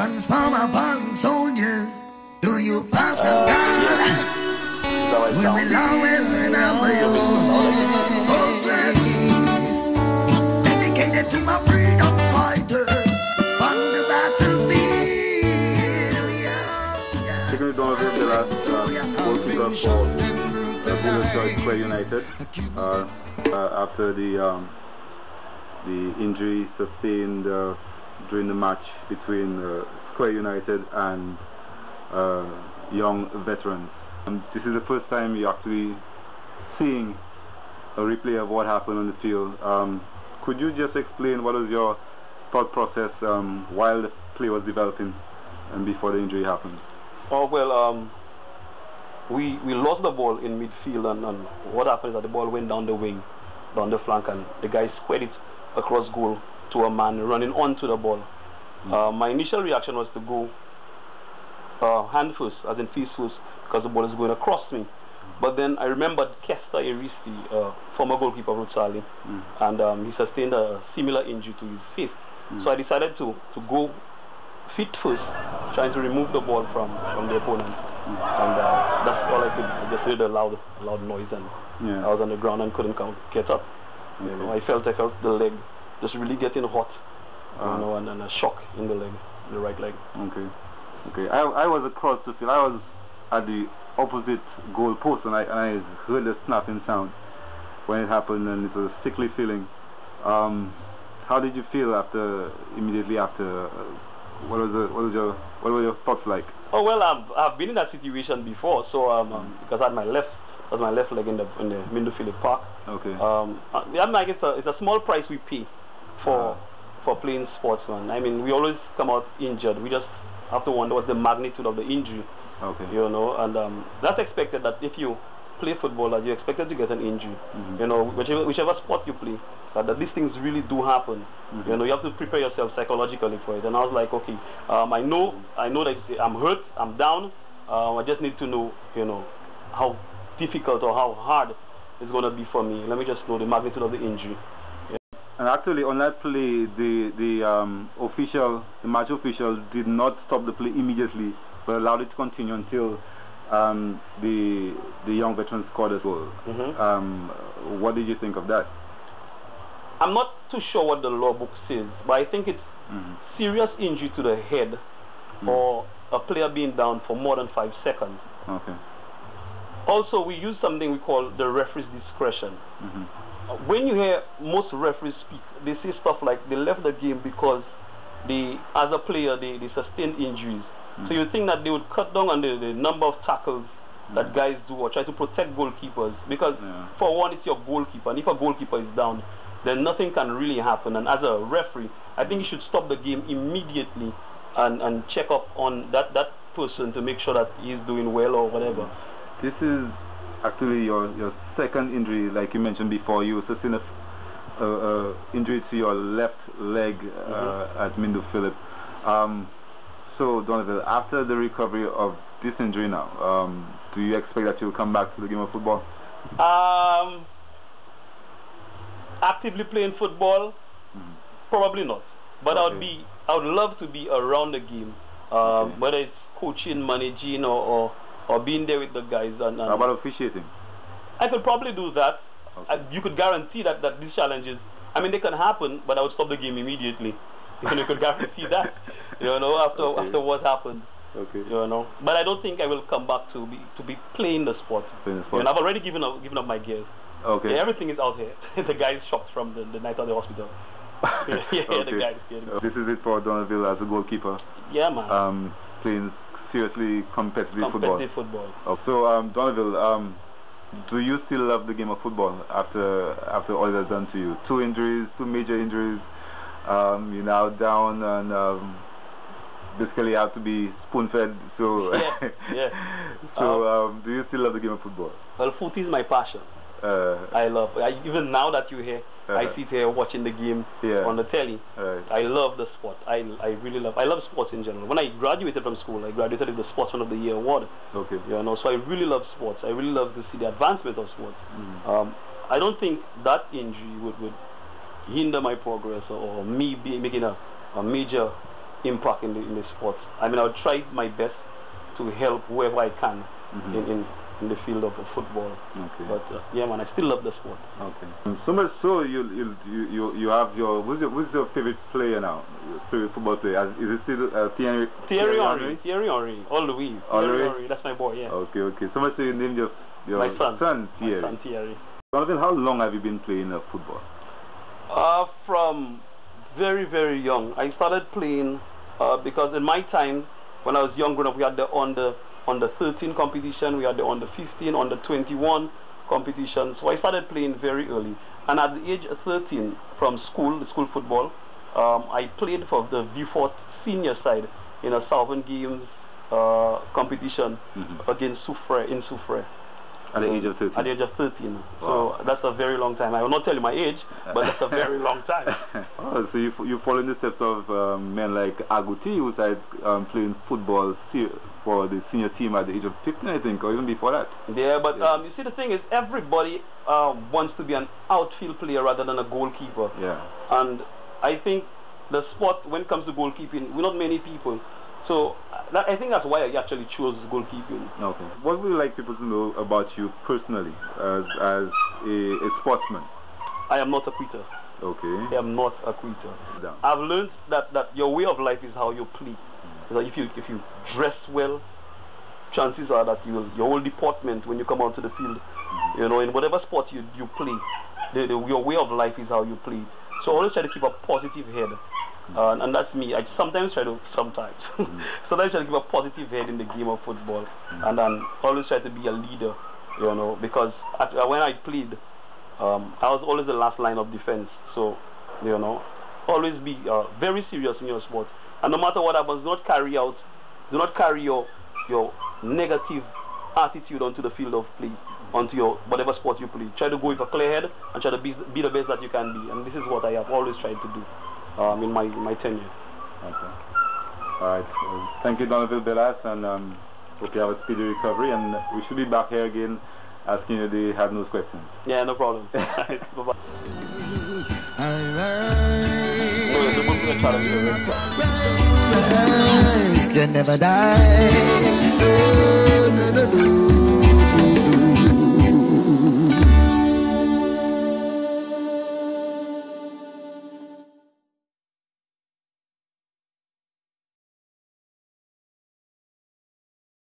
Once for my fallen soldiers, do you pass a gun? We will always remember you. Oh, sweaties, dedicated to my freedom fighters on the battlefield. Yeah. Taking it down with Belasse, goalkeeper for Donerville Square United, after the injury sustained during the match between Square United and young veterans. This is the first time you're actually seeing a replay of what happened on the field. Could you just explain what was your thought process while the play was developing and before the injury happened? Oh, well, we lost the ball in midfield, and what happened is that the ball went down the wing, down the flank, and the guy squared it across goal to a man running onto the ball. My initial reaction was to go hand first, as in face first, because the ball is going across me. But then I remembered Kester Eristi, former goalkeeper of Rutsali, and he sustained a similar injury to his face. So I decided to go feet first, trying to remove the ball from the opponent. And that's all I could. I just heard a loud noise, and I was on the ground and couldn't get up. You know, I felt like the leg just really getting hot, you know, and a shock in the leg, the right leg. Okay. I was across the field. I was at the opposite goal post, and I heard the snapping sound when it happened, and it was a sickly feeling. How did you feel immediately after? What were your thoughts like? Oh well, I've been in that situation before. So because I had my left leg in the Donerville Park. Okay. I'm like it's a small price we pay for playing sports, man. I mean, we always come out injured. We just have to wonder what's the magnitude of the injury. Okay. You know, and that's expected, that if you play football, that you're expected to get an injury. You know, whichever sport you play, that these things really do happen. You know, you have to prepare yourself psychologically for it. And I was like, okay, I know that I'm hurt, I'm down. I just need to know, you know, how difficult or how hard it's going to be for me. Let me just know the magnitude of the injury. And actually, on that play, the match official did not stop the play immediately, but allowed it to continue until the young veteran scored a goal. What did you think of that? I'm not too sure what the law book says, but I think it's serious injury to the head or a player being down for more than 5 seconds. Okay. Also, we use something we call the referee's discretion. When you hear most referees speak, they say stuff like they left the game because as a player they sustained injuries. So you think that they would cut down on the number of tackles that guys do, or try to protect goalkeepers, because for one, it's your goalkeeper, and if a goalkeeper is down, then nothing can really happen. And as a referee, I think you should stop the game immediately and check up on that person to make sure that he's doing well or whatever. This is actually your second injury, like you mentioned before. You sustained a injury to your left leg at Donerville. So, Donerville, after the recovery of this injury now, do you expect that you'll come back to the game of football? Actively playing football? Probably not. But okay. I would love to be around the game, whether it's coaching, managing, or being there with the guys. How about officiating? I could probably do that. Okay. You could guarantee that these challenges, I mean, they can happen, but I would stop the game immediately. You could guarantee that, you know, after what happened. Okay. You know, but I don't think I will come back to be playing the sport. Playing the sport. And I've already given up my gears. Okay. Yeah, everything is out here. The guy is shocked from the night at the hospital. The guy is scared. This is it for Donerville as a goalkeeper. Yeah, man. Playing seriously competitive football. Oh. So, Donerville, do you still love the game of football after all that's done to you? 2 major injuries. You're now down, and basically you have to be spoon-fed. So, So, do you still love the game of football? Well, foot is my passion. Even now that you're here, I sit here watching the game on the telly. I love the sport. I love sports in general. When I graduated from school, I graduated with the Sportsman of the Year award. Okay. You know, so I really love sports. I really love to see the advancement of sports. I don't think that injury would hinder my progress or me making a major impact in the sport. I mean, I'll try my best to help whoever I can in the field of football. Okay. But yeah, man, I still love the sport. Okay. So much so, you have your who's your favorite player now? Your favorite football player? Is it still Thierry Henry? Thierry Henry, all the way. Thierry Henry, that's my boy. Yeah. Okay. So much so you named your my son Thierry. My son Thierry. Donerville, how long have you been playing football? From very, very young. I started playing because in my time, when I was young growing up, we had the under 13 competition, we had the under 15, under 21 competition. So I started playing very early. And at the age of 13, from the school football, I played for the V4 senior side in a Southern Games competition against in Soufrière. At the age of 13? At the age of 13. Wow. So that's a very long time. I will not tell you my age, but that's a very long time. Oh, so you follow in the steps of men like Agouti, who started playing football for the senior team at the age of 15, I think, or even before that. Yeah, but you see, the thing is, everybody wants to be an outfield player rather than a goalkeeper. Yeah. And I think the sport, when it comes to goalkeeping, we're not many people. So I think that's why I actually chose goalkeeping. Okay. What would you like people to know about you personally as a sportsman? I am not a quitter. Okay. I am not a quitter. Down. I've learned that your way of life is how you play. So if you dress well, chances are that your whole deportment when you come out to the field, you know, in whatever sport you play, your way of life is how you play. So always try to keep a positive head. And that's me. I sometimes try to keep a positive head in the game of football, and then always try to be a leader, you know, because when I played, I was always the last line of defense. So, you know, always be very serious in your sport, and no matter what happens, do not carry your negative attitude onto the field of play, onto your whatever sport you play. Try to go with a clear head and try to be the best that you can be, and this is what I have always tried to do. In my tenure. Okay. All right. Well, thank you, Donerville Belasse, and hope you have a speedy recovery. And we should be back here again asking you the hard-nosed questions. Yeah, no problem. Bye-bye. Can never die.